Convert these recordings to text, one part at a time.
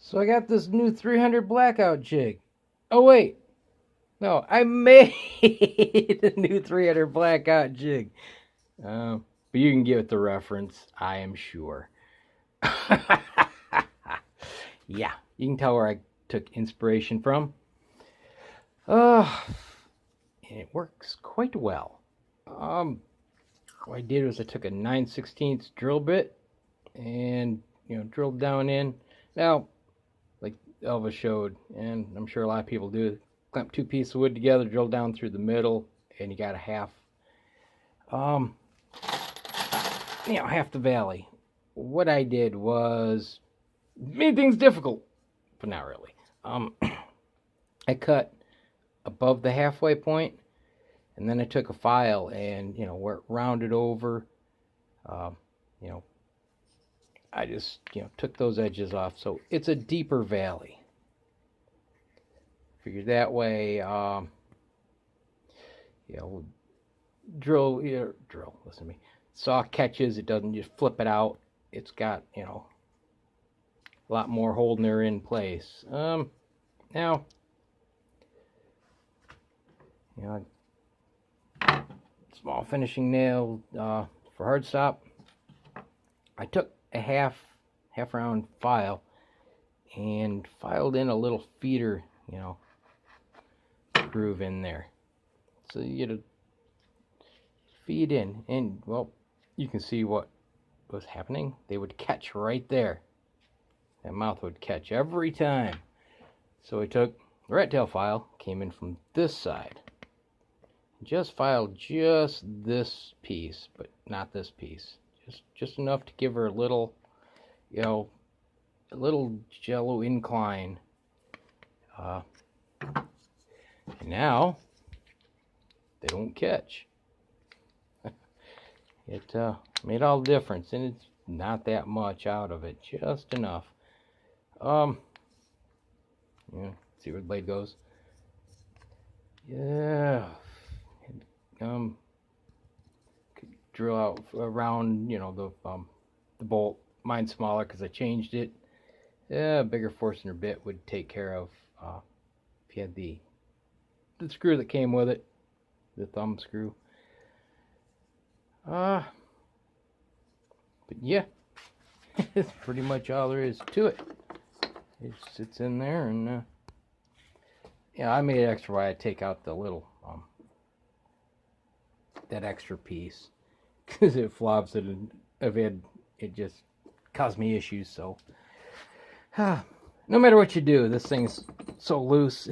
So I got this new 300 Blackout jig. Oh wait, no, I made a new 300 Blackout jig. But you can get the reference, I am sure. Yeah, you can tell where I took inspiration from. And it works quite well. What I did was I took a 9/16 drill bit and drilled down in. Now, like Elva showed, and I'm sure a lot of people do, clamp two pieces of wood together, drill down through the middle, and you got a half, half the valley. What I did was made things difficult, but not really. I cut above the halfway point, and then I took a file and where it rounded over, you know, I just took those edges off, so it's a deeper valley. Figured that way, drill. Listen to me. Saw catches. It doesn't just flip it out. It's got a lot more holding her in place. Now, small finishing nail for hard stop. I took a half round file and filed in a little feeder, groove in there. So you get a feed in, and well, you can see what was happening. They would catch right there. That mouth would catch every time. So I took the rat tail file, came in from this side, just filed just this piece, but not this piece. Just enough to give her a little, a little jello incline. And now they don't catch. It made all the difference, and it's not that much out of it, just enough. See where the blade goes. Yeah. Could drill out around, the bolt. Mine's smaller because I changed it. Yeah, a bigger Forstner bit would take care of if you had the screw that came with it, the thumb screw. But yeah, it's pretty much all there is to it. It sits in there, and I made it extra wide. I take out the little that extra piece because it flops it, and it just caused me issues. So no matter what you do, this thing's so loose.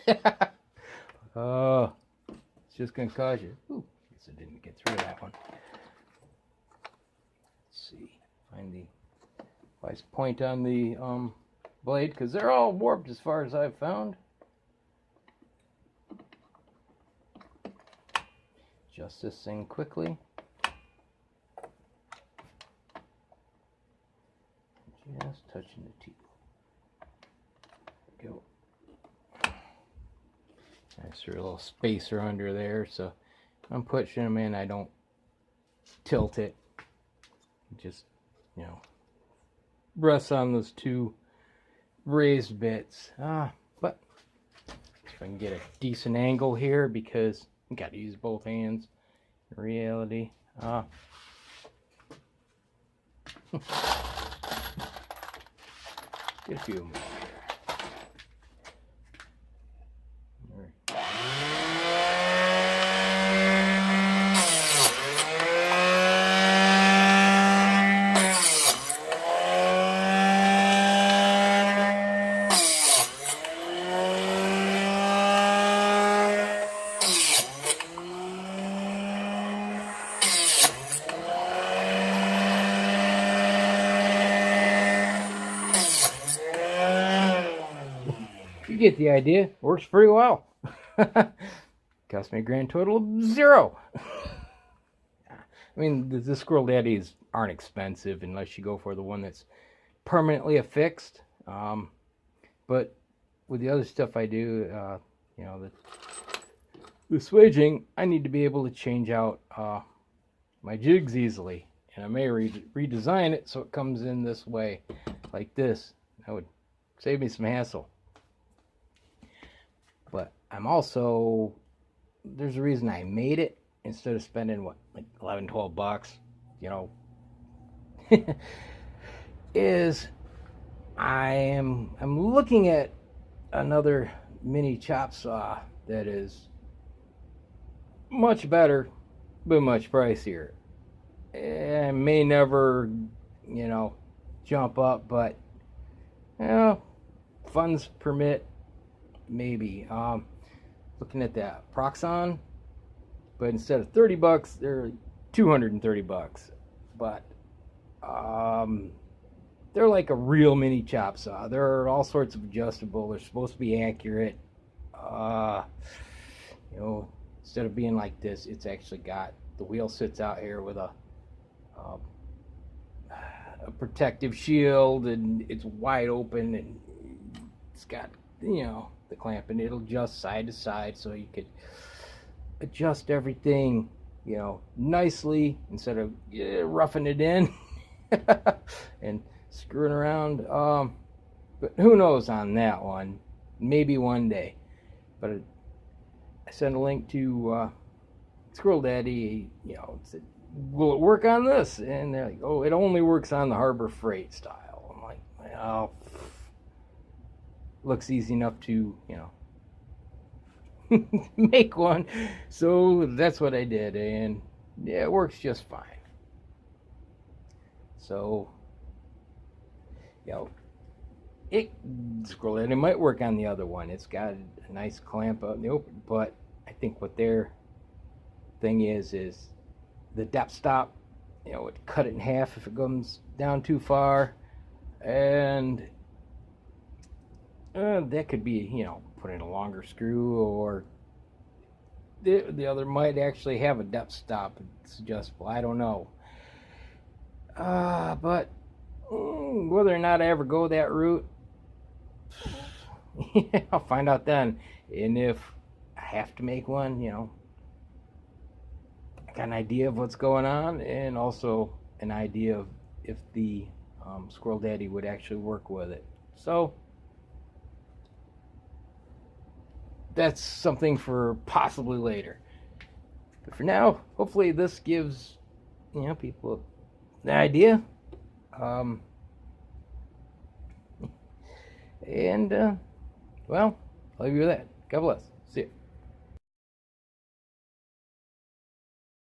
It's just gonna cause you. Ooh, guess I didn't get through that one. Let's see, find the nice point on the blade, because they're all warped as far as I've found. Adjust this thing quickly. Just touching the teeth. There we go. I threw a little spacer under there, so I'm pushing them in. I don't tilt it. Just, rests on those two raised bits. But if I can get a decent angle here, because you got to use both hands in reality. Get a few more. You get the idea. Works pretty well. Cost me a grand total of $0. I mean, the squirrel daddies aren't expensive unless you go for the one that's permanently affixed. But with the other stuff I do, the swaging, I need to be able to change out my jigs easily. And I may redesign it so it comes in this way, like this. That would Save me some hassle. But I'm also, there's a reason I made it instead of spending what, like 11, 12 bucks, you know, is I'm looking at another mini chop saw that is much better but much pricier. It may never, you know, jump up, but you know, funds permit, maybe. Looking at that Proxxon, but instead of 30 bucks, they're 230 bucks. But they're like a real mini chop saw. They're all sorts of adjustable. They're supposed to be accurate. You know, instead of being like this, it's actually got, the wheel sits out here with a protective shield, and it's wide open, and it's got, you know, the clamp, and it'll adjust side to side, so you could adjust everything, you know, nicely instead of roughing it in and screwing around. But who knows on that one? Maybe one day. But I sent a link to Squirrel Daddy, you know, said, will it work on this? And they're like, oh, it only works on the Harbor Freight style. I'm like, well, looks easy enough to, you know, make one. So that's what I did, and yeah, it works just fine. So, you know, it might work on the other one. It's got a nice clamp out in the open, but I think what their thing is the depth stop, you know, it cut it in half if it comes down too far, and that could be, you know, put in a longer screw, or the other might actually have a depth stop. It's adjustable. I don't know. But whether or not I ever go that route, I'll find out then. And if I have to make one, you know, I got an idea of what's going on, and also an idea of if the Squirrel Daddy would actually work with it. So that's something for possibly later. But for now, hopefully this gives, you know, people an idea. And well, I'll leave you with that. God bless.